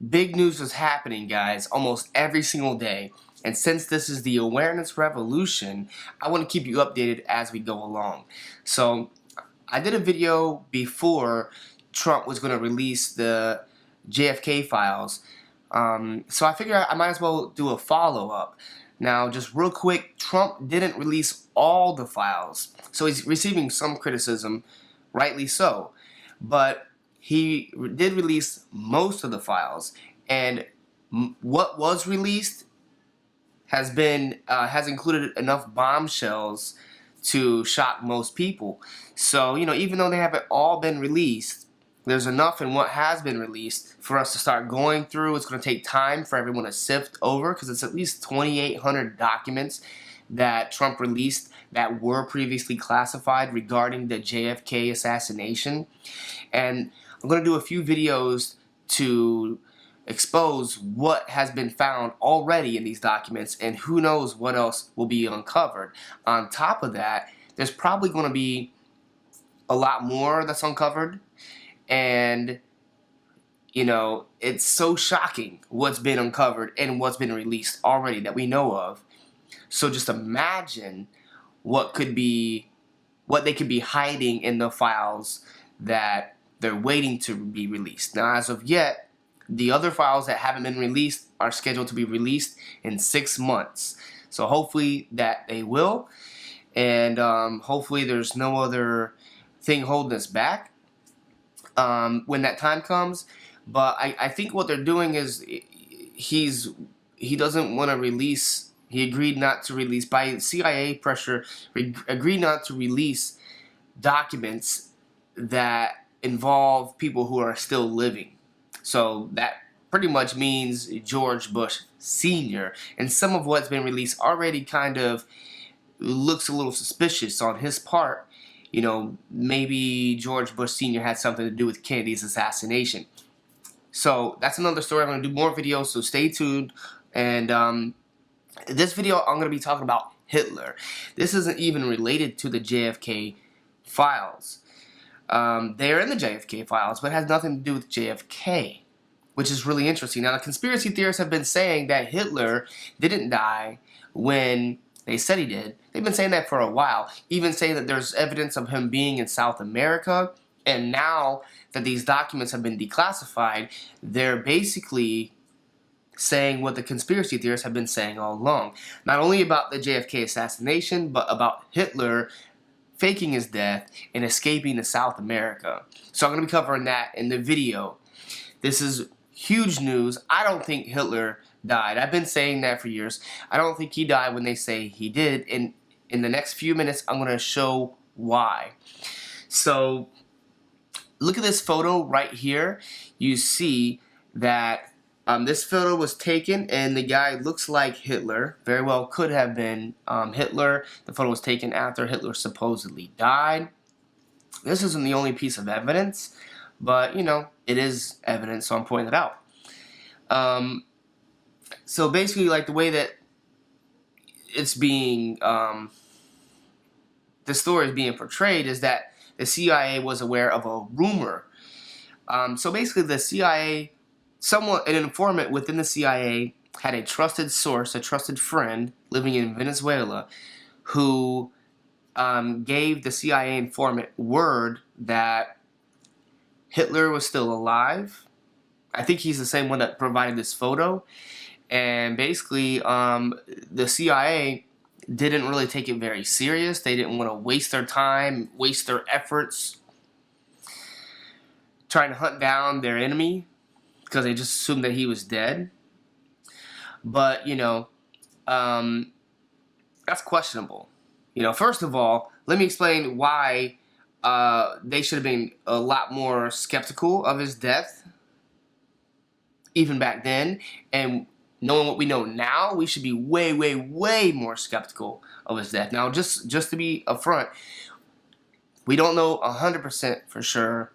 Big news is happening, guys, almost every single day. And since this is the awareness revolution, I want to keep you updated as we go along. So I did a video before Trump was going to release the JFK files. So I figured I might as well do a follow-up. Now, just real quick, Trump didn't release all the files. So he's receiving some criticism, rightly so. But he did release most of the files, and what was released has included enough bombshells to shock most people. So, even though they haven't all been released, there's enough in what has been released for us to start going through. It's going to take time for everyone to sift over, because it's at least 2,800 documents that Trump released that were previously classified regarding the JFK assassination. And I'm going to do a few videos to expose what has been found already in these documents, and who knows what else will be uncovered. On top of that, there's probably going to be a lot more that's uncovered, and it's so shocking what's been uncovered and what's been released already that we know of. So just imagine what they could be hiding in the files that they're waiting to be released. Now, as of yet, the other files that haven't been released are scheduled to be released in 6 months. So hopefully that they will, and hopefully there's no other thing holding us back when that time comes. But I think what they're doing is he doesn't want to release. He agreed not to release, by CIA pressure, agreed not to release documents that involve people who are still living. So that pretty much means George Bush Sr. And some of what's been released already kind of looks a little suspicious on his part. Maybe George Bush Sr. had something to do with Kennedy's assassination. So that's another story. I'm going to do more videos, so stay tuned. And this video, I'm going to be talking about Hitler. This isn't even related to the JFK files. They're in the JFK files, but it has nothing to do with JFK, which is really interesting. Now, the conspiracy theorists have been saying that Hitler didn't die when they said he did. They've been saying that for a while, even saying that there's evidence of him being in South America. And now that these documents have been declassified, they're basically saying what the conspiracy theorists have been saying all along. Not only about the JFK assassination, but about Hitler faking his death and escaping to South America. So I'm going to be covering that in the video. This is huge news. I don't think Hitler died. I've been saying that for years. I don't think he died when they say he did. And in the next few minutes, I'm going to show why. So look at this photo right here. You see that this photo was taken, and the guy looks like Hitler. Very well could have been Hitler. The photo was taken after Hitler supposedly died. This isn't the only piece of evidence, but it is evidence, so I'm pointing it out. So basically, like, the way that it's being, the story is being portrayed is that the CIA was aware of a rumor. So basically, the CIA, an informant within the CIA had a trusted source, a trusted friend living in Venezuela, who gave the CIA informant word that Hitler was still alive. I think he's the same one that provided this photo. And basically, the CIA didn't really take it very serious. They didn't want to waste their time, waste their efforts trying to hunt down their enemy, because they just assumed that he was dead. But, that's questionable. First of all, let me explain why they should have been a lot more skeptical of his death, even back then. And knowing what we know now, we should be way, way, way more skeptical of his death. Now, just to be upfront, we don't know 100% for sure,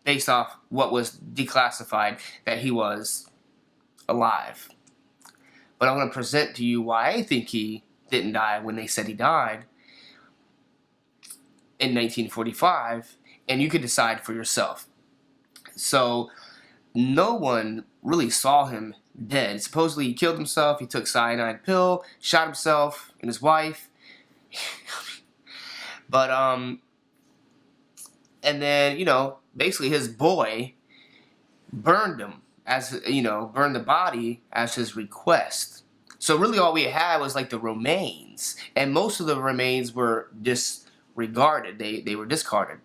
based off what was declassified, that he was alive. But I'm going to present to you why I think he didn't die when they said he died in 1945, and you can decide for yourself. So no one really saw him dead. Supposedly he killed himself, he took cyanide pill, shot himself and his wife. But and then, you know, basically his boy burned him, as, you know, burned the body as his request. So really all we had was like the remains, and most of the remains were disregarded. They were discarded.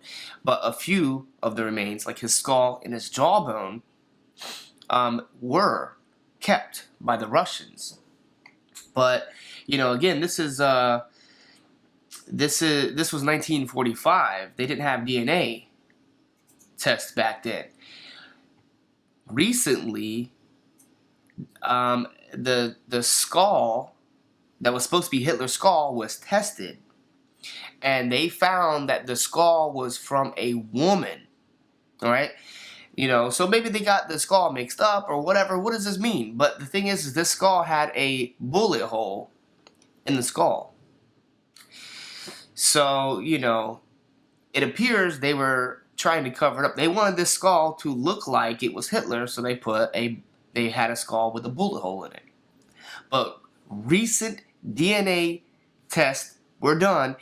But a few of the remains, like his skull and his jawbone, were kept by the Russians. But, you know, again, this was 1945. They didn't have DNA tests back then. Recently, the skull that was supposed to be Hitler's skull was tested, and they found that the skull was from a woman. All right, you know, so maybe they got the skull mixed up or whatever. What does this mean? But the thing is this skull had a bullet hole in the skull. So, you know, it appears they were trying to cover it up. They wanted this skull to look like it was Hitler, so they had a skull with a bullet hole in it. But recent DNA tests were done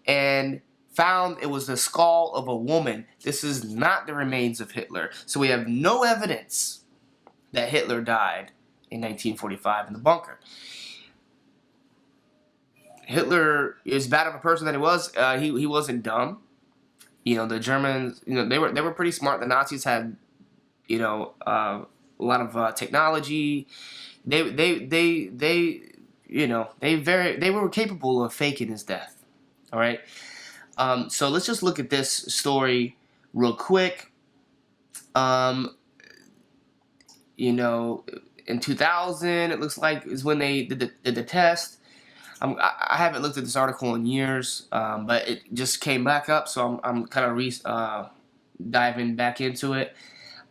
and found it was the skull of a woman. This is not the remains of Hitler. So we have no evidence that Hitler died in 1945 in the bunker. Hitler, as bad of a person that he was, he wasn't dumb. You know, the Germans, you know, they were pretty smart. The Nazis had, you know, a lot of technology. They you know, they were capable of faking his death. All right. So let's just look at this story real quick. You know, in 2000, it looks like is when they did the test. I haven't looked at this article in years, but it just came back up, so I'm kind of diving back into it.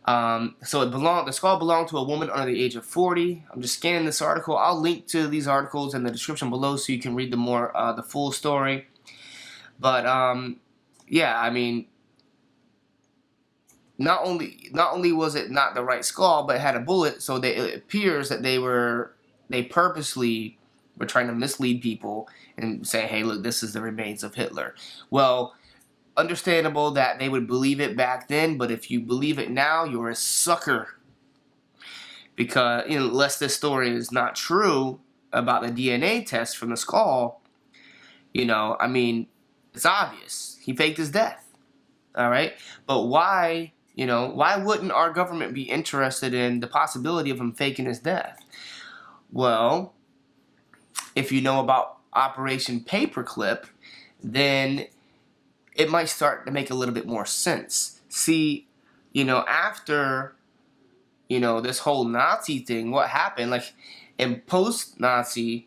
So the skull belonged to a woman under the age of 40. I'm just scanning this article. I'll link to these articles in the description below so you can read the full story. But yeah, I mean, not only was it not the right skull, but it had a bullet, so it appears that they purposely were trying to mislead people and say, hey, look, this is the remains of Hitler. Well, understandable that they would believe it back then, but if you believe it now, you're a sucker. Because, you know, unless this story is not true about the DNA test from the skull, you know, I mean, it's obvious. He faked his death. All right? But why, you know, why wouldn't our government be interested in the possibility of him faking his death? Well, if you know about Operation Paperclip, then it might start to make a little bit more sense. See, you know, after, you know, this whole Nazi thing, what happened, like, in the post-Nazi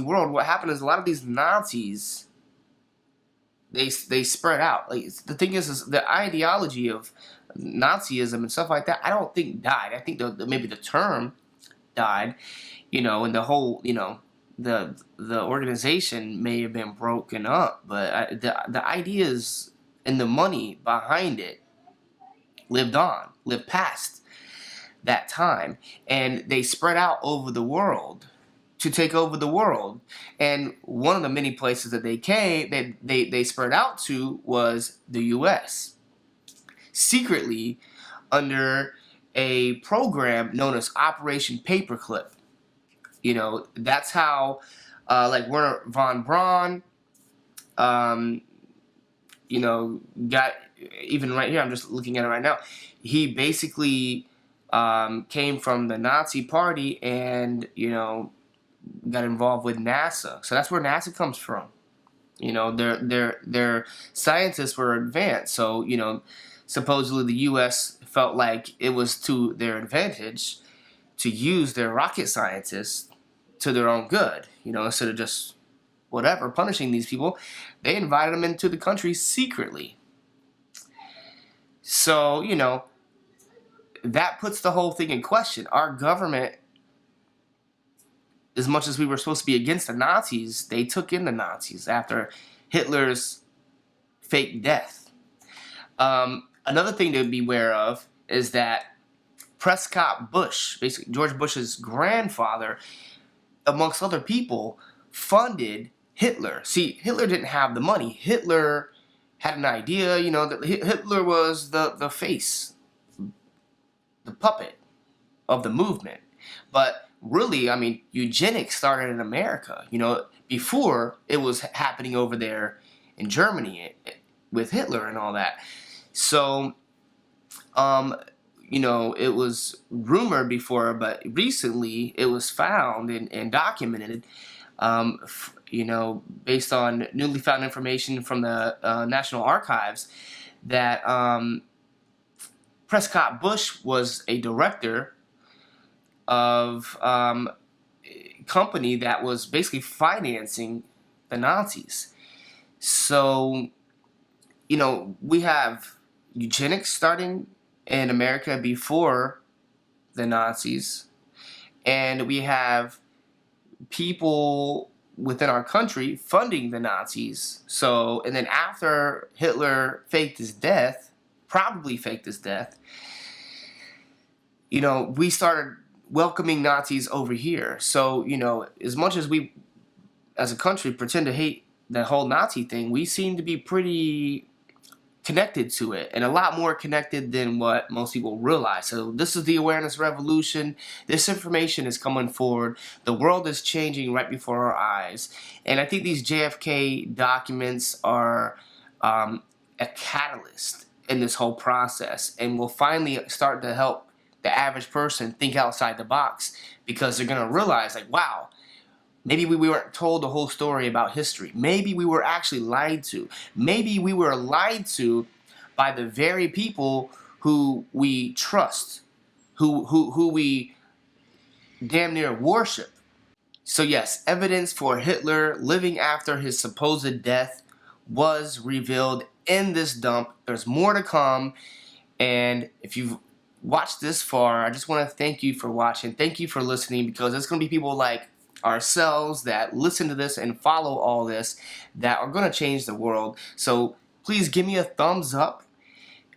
world, what happened is a lot of these Nazis, they spread out. Like, the thing is the ideology of Nazism and stuff like that, I don't think died. I think maybe the term died, you know, and the whole, you know, the organization may have been broken up, but the ideas and the money behind it lived past that time, and they spread out over the world to take over the world. And one of the many places that they spread out to was the U.S. secretly under a program known as Operation Paperclip. You know, that's how, like, Werner von Braun, you know, got, even right here, I'm just looking at it right now, he basically came from the Nazi party and, you know, got involved with NASA. So that's where NASA comes from. You know, their scientists were advanced. So, you know, supposedly the U.S. felt like it was to their advantage to use their rocket scientists to their own good. You know, instead of just whatever, punishing these people, they invited them into the country secretly. So, you know, that puts the whole thing in question. Our government, as much as we were supposed to be against the Nazis, they took in the Nazis after Hitler's fake death. Another thing to beware of is that Prescott Bush, basically George Bush's grandfather, amongst other people, funded Hitler. See, Hitler didn't have the money. Hitler had an idea, you know, that Hitler was the face, the puppet of the movement. But really, I mean, eugenics started in America. You know, before it was happening over there in Germany with Hitler and all that. So, you know, it was rumored before, but recently it was found and documented, you know, based on newly found information from the National Archives, that Prescott Bush was a director of a company that was basically financing the Nazis. So, you know, we have eugenics starting in America before the Nazis, and we have people within our country funding the Nazis. So, and then after Hitler faked his death, probably faked his death, you know, we started welcoming Nazis over here. So, you know, as much as we as a country pretend to hate the whole Nazi thing, we seem to be pretty connected to it, and a lot more connected than what most people realize. So this is the awareness revolution. This information is coming forward. The world is changing right before our eyes, and I think these JFK documents are a catalyst in this whole process, and will finally start to help the average person think outside the box, because they're going to realize, like, wow, maybe we weren't told the whole story about history. Maybe we were actually lied to. Maybe we were lied to by the very people who we trust, who we damn near worship. So yes, evidence for Hitler living after his supposed death was revealed in this dump. There's more to come, and if you've watched this far, I just want to thank you for watching. Thank you for listening, because there's going to be people like ourselves that listen to this and follow all this that are going to change the world. So please give me a thumbs up,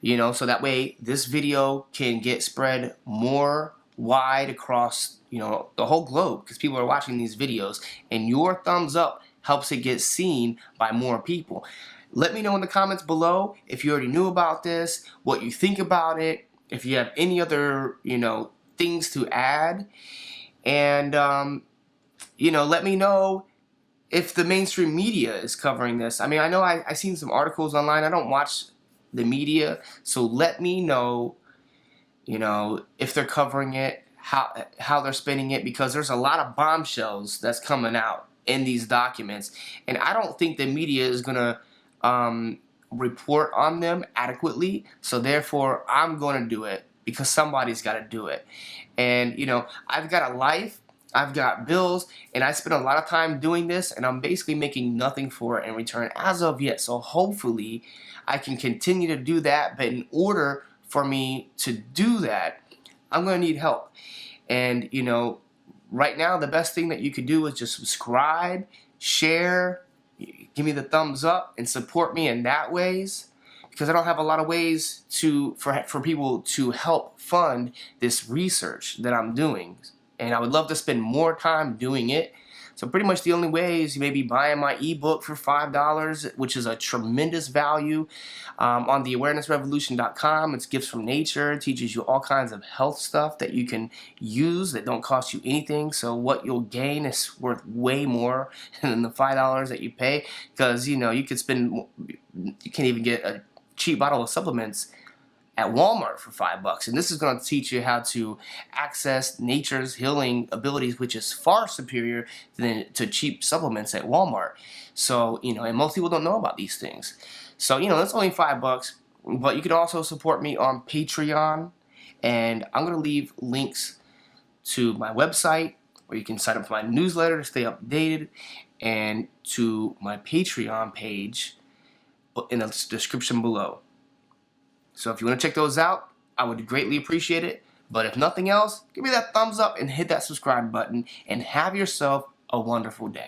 you know, so that way this video can get spread more wide across, you know, the whole globe, because people are watching these videos, and your thumbs up helps it get seen by more people. Let me know in the comments below if you already knew about this, what you think about it, if you have any other, you know, things to add, and you know, let me know if the mainstream media is covering this. I mean, I know I've seen some articles online. I don't watch the media, so let me know, you know, if they're covering it, how they're spinning it, because there's a lot of bombshells that's coming out in these documents, and I don't think the media is gonna report on them adequately. So therefore, I'm gonna do it, because somebody's got to do it. And you know, I've got a life, I've got bills, and I spend a lot of time doing this, and I'm basically making nothing for it in return as of yet. So hopefully I can continue to do that, but in order for me to do that, I'm going to need help. And you know, right now the best thing that you could do is just subscribe, share, give me the thumbs up, and support me in that ways, because I don't have a lot of ways for people to help fund this research that I'm doing. And I would love to spend more time doing it. So pretty much the only way is you may be buying my ebook for $5, which is a tremendous value, on theawarenessrevolution.com. It's gifts from nature. It teaches you all kinds of health stuff that you can use that don't cost you anything. So what you'll gain is worth way more than the $5 that you pay, because you know, you can't even get a cheap bottle of supplements at Walmart for $5, and this is going to teach you how to access nature's healing abilities, which is far superior to cheap supplements at Walmart. So you know, and most people don't know about these things. So you know, that's only $5, but you can also support me on Patreon, and I'm going to leave links to my website where you can sign up for my newsletter to stay updated, and to my Patreon page in the description below. So if you want to check those out, I would greatly appreciate it. But if nothing else, give me that thumbs up and hit that subscribe button, and have yourself a wonderful day.